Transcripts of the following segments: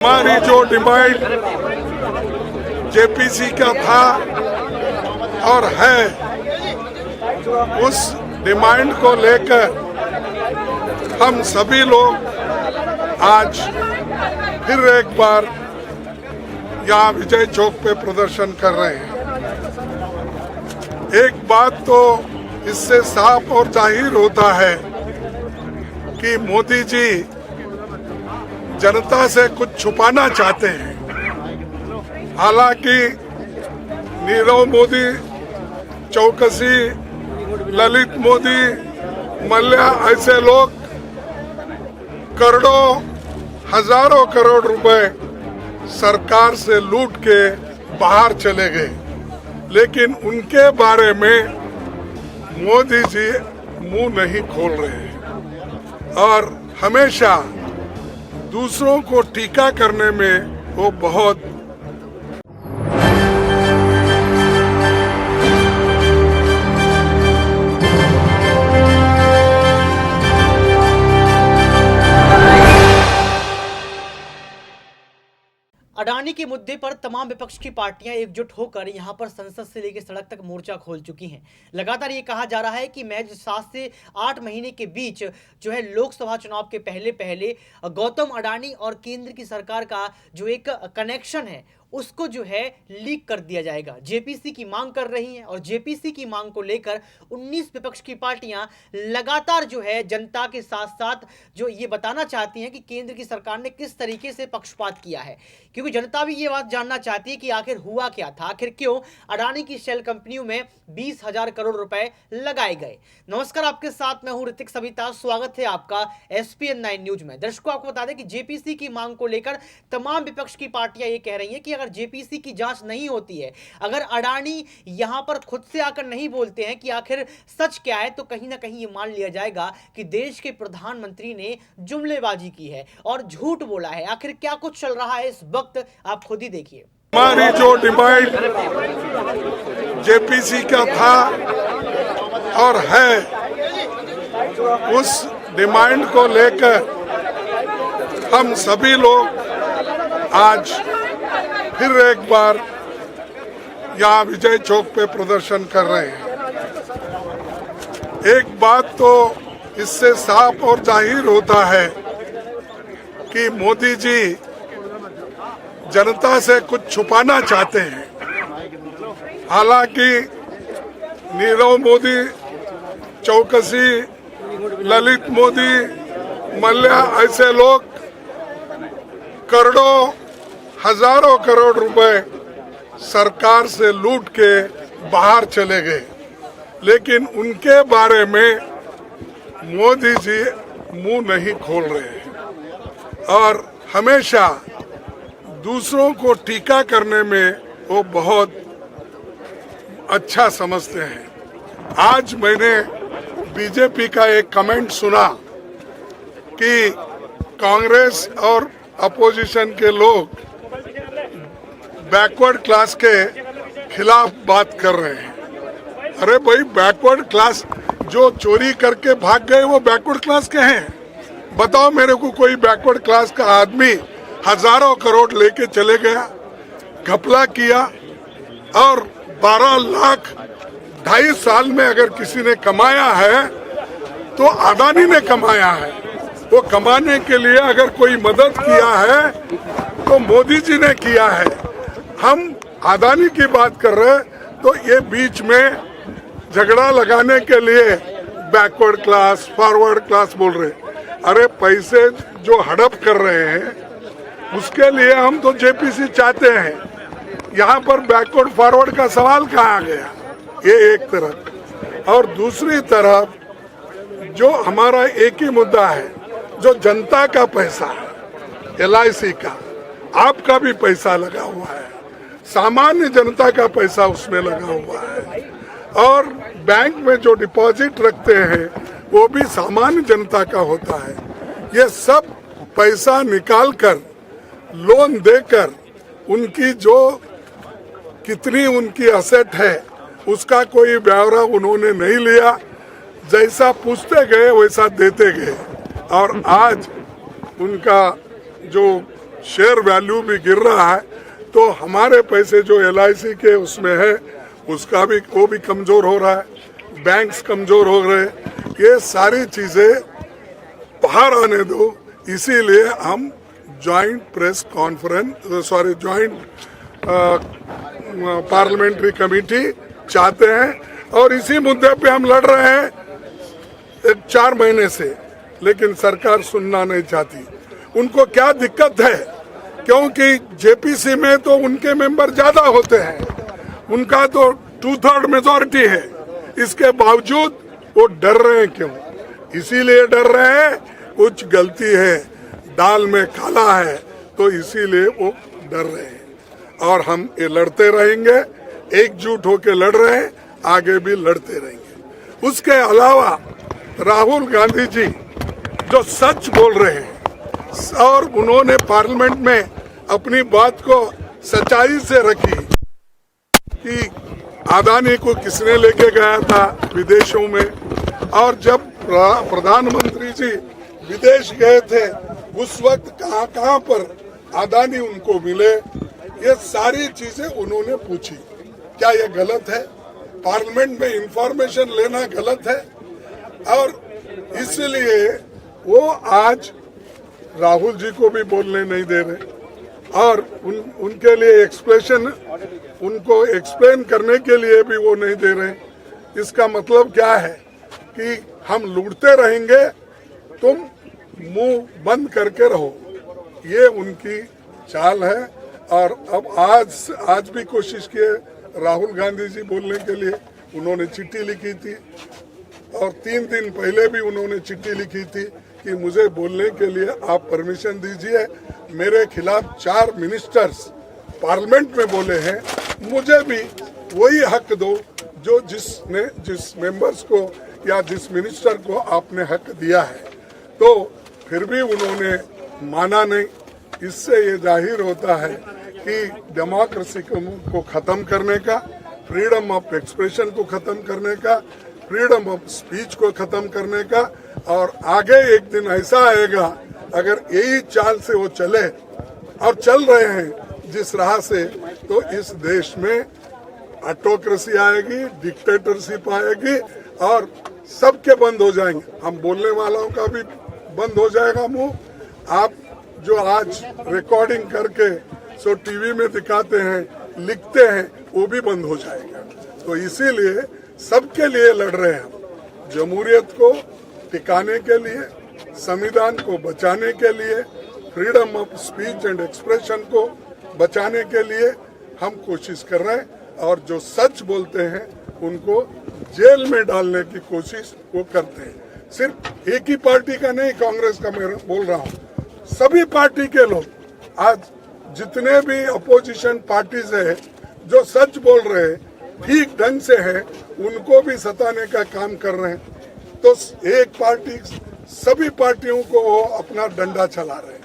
हमारी जो demand JPC का था और है, उस डिमांड को लेकर हम सभी लोग आज फिर एक बार यहाँ विजय चौक पे प्रदर्शन कर रहे हैं। एक बात तो इससे साफ और जाहिर होता है कि मोदी जी जनता से कुछ छुपाना चाहते हैं। हालांकि नीरव मोदी, चौकसी, ललित मोदी, मल्ल्या ऐसे लोग करोड़ों, हजारों करोड़ रुपए सरकार से लूट के बाहर चले गए, लेकिन उनके बारे में मोदी जी मुंह नहीं खोल रहे हैं और हमेशा दूसरों को टीका करने में वो बहुत अडानी के मुद्दे पर तमाम विपक्ष की पार्टियां एकजुट होकर यहां पर संसद से लेकर सड़क तक मोर्चा खोल चुकी हैं। लगातार ये कहा जा रहा है कि महज 7 से 8 महीने के बीच जो है लोकसभा चुनाव के पहले गौतम अडानी और केंद्र की सरकार का जो एक कनेक्शन है उसको जो है लीक कर दिया जाएगा। जेपीसी की मांग कर रही हैं और जेपीसी की मांग को लेकर 19 विपक्ष की पार्टियां लगातार जो है जनता के साथ साथ जो ये बताना चाहती हैं कि केंद्र की सरकार ने किस तरीके से पक्षपात किया है, क्योंकि जनता भी ये बात जानना चाहती है कि आखिर हुआ क्या था, आखिर क्यों अडानी की शेल कंपनियों में 20,000 करोड़ रुपए लगाए गए। नमस्कार, आपके साथ मैं हूं ऋतिक सविता। स्वागत है आपका SPN 9 न्यूज में। दर्शकों, आपको बता दें कि जेपीसी की मांग को लेकर तमाम विपक्ष की पार्टियां ये कह रही हैं कि अगर जेपीसी की जांच नहीं होती है, अगर अडानी यहां पर खुद से आकर नहीं बोलते हैं कि आखिर सच क्या है, तो कहीं ना कहीं ये मान लिया जाएगा कि देश के प्रधानमंत्री ने जुमलेबाजी की है और झूठ बोला है। आखिर क्या कुछ चल रहा है इस वक्त, आप खुद ही देखिए। हमारी जो डिमांड जेपीसी का था और है, उस डिमांड को लेकर हम सभी लोग आज फिर एक बार यहाँ विजय चौक पे प्रदर्शन कर रहे हैं। एक बात तो इससे साफ और जाहिर होता है कि मोदी जी जनता से कुछ छुपाना चाहते हैं। हालांकि नीरव मोदी, चौकसी, ललित मोदी, मल्ल्या ऐसे लोग करोड़ों, हजारों करोड़ रुपए सरकार से लूट के बाहर चले गए, लेकिन उनके बारे में मोदी जी मुंह नहीं खोल रहे हैं और हमेशा दूसरों को टीका करने में वो बहुत अच्छा समझते हैं। आज मैंने बीजेपी का एक कमेंट सुना कि कांग्रेस और अपोजिशन के लोग बैकवर्ड क्लास के खिलाफ बात कर रहे हैं। अरे भाई, बैकवर्ड क्लास जो चोरी करके भाग गए वो बैकवर्ड क्लास के हैं? बताओ मेरे को कोई बैकवर्ड क्लास का आदमी हजारों करोड़ लेके चले गया, घपला किया और 12 लाख 2.5 साल में अगर किसी ने कमाया है तो अडानी ने कमाया है। वो कमाने के लिए अगर कोई मदद किया है तो मोदी जी ने किया है। हम अडानी की बात कर रहे हैं तो ये बीच में झगड़ा लगाने के लिए बैकवर्ड क्लास, फॉरवर्ड क्लास बोल रहे हैं। अरे पैसे जो हड़प कर रहे हैं उसके लिए हम तो जेपीसी चाहते हैं। यहाँ पर बैकवर्ड फॉरवर्ड का सवाल कहाँ आ गया? ये एक तरफ, और दूसरी तरफ जो हमारा एक ही मुद्दा है, जो जनता का पैसा है, LIC का, आपका भी पैसा लगा हुआ है, सामान्य जनता का पैसा उसमें लगा हुआ है, और बैंक में जो डिपॉजिट रखते हैं वो भी सामान्य जनता का होता है। ये सब पैसा निकालकर लोन देकर उनकी जो कितनी उनकी असेट है उसका कोई ब्यौरा उन्होंने नहीं लिया। जैसा पूछते गए वैसा देते गए और आज उनका जो शेयर वैल्यू भी गिर रहा है, तो हमारे पैसे जो LIC के उसमें है उसका भी वो भी कमजोर हो रहा है, बैंक्स कमजोर हो रहे हैं। ये सारी चीजें बाहर आने दो, इसीलिए हम ज्वाइंट पार्लियामेंट्री कमेटी चाहते हैं और इसी मुद्दे पे हम लड़ रहे हैं 4 महीने से, लेकिन सरकार सुनना नहीं चाहती। उनको क्या दिक्कत है, क्योंकि JPC में तो उनके मेंबर ज्यादा होते हैं, उनका तो 2/3 मेजॉरिटी है, इसके बावजूद वो डर रहे हैं। क्यों? इसीलिए डर रहे हैं कुछ गलती है, दाल में काला है, तो इसीलिए वो डर रहे हैं। और हम ये लड़ते रहेंगे, एकजुट होकर लड़ रहे हैं, आगे भी लड़ते रहेंगे। उसके अलावा राहुल गांधी जी जो सच बोल रहे हैं और उन्होंने पार्लियामेंट में अपनी बात को सच्चाई से रखी कि अदानी को किसने लेके गया था विदेशों में, और जब प्रधानमंत्री जी विदेश गए थे उस वक्त कहां पर अदानी उनको मिले, ये सारी चीजें उन्होंने पूछी। क्या ये गलत है? पार्लियामेंट में इंफॉर्मेशन लेना गलत है? और इसलिए वो आज राहुल जी को भी बोलने नहीं दे रहे और उनके लिए उनको एक्सप्लेन करने के लिए भी वो नहीं दे रहे। इसका मतलब क्या है कि हम लूटते रहेंगे, तुम मुंह बंद करके रहो, ये उनकी चाल है। और अब आज भी कोशिश की राहुल गांधी जी बोलने के लिए, उन्होंने चिट्ठी लिखी थी और 3 दिन पहले भी उन्होंने चिट्ठी लिखी थी कि मुझे बोलने के लिए आप परमिशन दीजिए। मेरे खिलाफ 4 मिनिस्टर्स पार्लियामेंट में बोले हैं, मुझे भी वही हक दो जो जिस मेंबर्स को या जिस मिनिस्टर को आपने हक दिया है। तो फिर भी उन्होंने माना नहीं। इससे ये जाहिर होता है कि डेमोक्रेसी को खत्म करने का, फ्रीडम ऑफ एक्सप्रेशन को खत्म करने का, फ्रीडम ऑफ स्पीच को खत्म करने का, और आगे एक दिन ऐसा आएगा अगर यही चाल से वो चले और चल रहे हैं जिस राह से, तो इस देश में ऑटोक्रेसी आएगी, डिक्टेटरशिप आएगी और सबके बंद हो जाएंगे। हम बोलने वालों का भी बंद हो जाएगा मुंह। आप जो आज रिकॉर्डिंग करके सो टीवी में दिखाते हैं, लिखते हैं, वो भी बंद हो जाएगा। तो इसीलिए सबके लिए लड़ रहे हैं हम, जमहूरियत को टिकाने के लिए, संविधान को बचाने के लिए, freedom of speech and expression को बचाने के लिए हम कोशिश कर रहे हैं। और जो सच बोलते हैं उनको जेल में डालने की कोशिश वो करते हैं। सिर्फ एक ही पार्टी का नहीं, कांग्रेस का मैं बोल रहा हूँ, सभी पार्टी के लोग आज जितने भी अपोजिशन पार्टीज है जो सच बोल रहे हैं, ठीक ढंग से है, उनको भी सताने का काम कर रहे हैं। तो एक पार्टी सभी पार्टियों को वो अपना डंडा चला रहे हैं।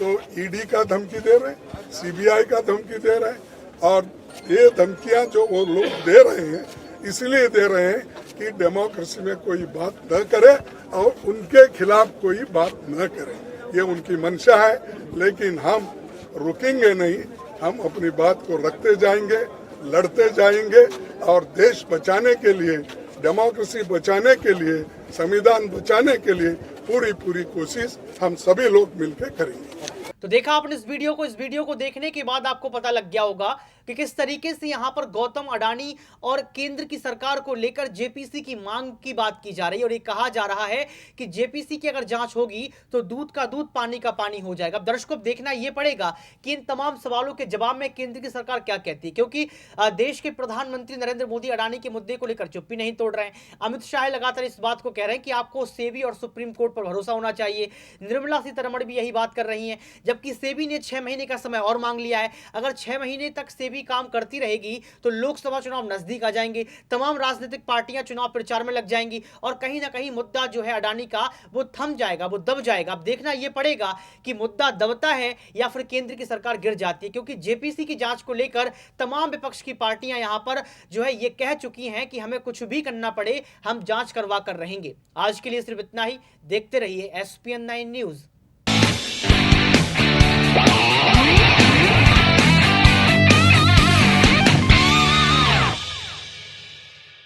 तो ईडी का धमकी दे रहे हैं, CBI का धमकी दे रहे हैं, और ये धमकियां जो वो लोग दे रहे हैं इसलिए दे रहे हैं कि डेमोक्रेसी में कोई बात न करे और उनके खिलाफ कोई बात न करे। ये उनकी मंशा है, लेकिन हम रुकेंगे नहीं। हम अपनी बात को रखते जाएंगे, लड़ते जाएंगे और देश बचाने के लिए, डेमोक्रेसी बचाने के लिए, संविधान बचाने के लिए पूरी कोशिश हम सभी लोग मिलकर करेंगे। तो देखा आपने इस वीडियो को देखने के बाद आपको पता लग गया होगा कि किस तरीके से यहां पर गौतम अडानी और केंद्र की सरकार को लेकर JPC की मांग की बात की जा रही है। और ये कहा जा रहा है कि JPC की अगर जांच होगी तो दूध का दूध, पानी का पानी हो जाएगा। अब दर्शकों देखना यह पड़ेगा कि इन तमाम सवालों के जवाब में केंद्र की सरकार क्या कहती है, क्योंकि देश के प्रधानमंत्री नरेंद्र मोदी अडानी के मुद्दे को लेकर चुप्पी नहीं तोड़ रहे हैं। अमित शाह लगातार इस बात को कह रहे हैं कि आपको सेबी और सुप्रीम कोर्ट पर भरोसा होना चाहिए। निर्मला सीतारमण भी यही बात कर रही है, जबकि सेबी ने 6 महीने का समय और मांग लिया है। अगर 6 महीने तक सेबी काम करती रहेगी तो लोकसभा चुनाव नजदीक आ जाएंगे, तमाम राजनीतिक पार्टियां चुनाव प्रचार में लग जाएंगी और कहीं ना कहीं मुद्दा जो है अडानी का वो थम जाएगा, वो दब जाएगा। अब देखना यह पड़ेगा कि मुद्दा दबता है या फिर केंद्र की सरकार गिर जाती है, क्योंकि JPC की जांच को लेकर तमाम विपक्ष की पार्टियां यहां पर जो है ये कह चुकी हैं कि हमें कुछ भी करना पड़े, हम जांच करवा कर रहेंगे। आज के लिए सिर्फ इतना ही। देखते रहिए SPN9 न्यूज। हैं।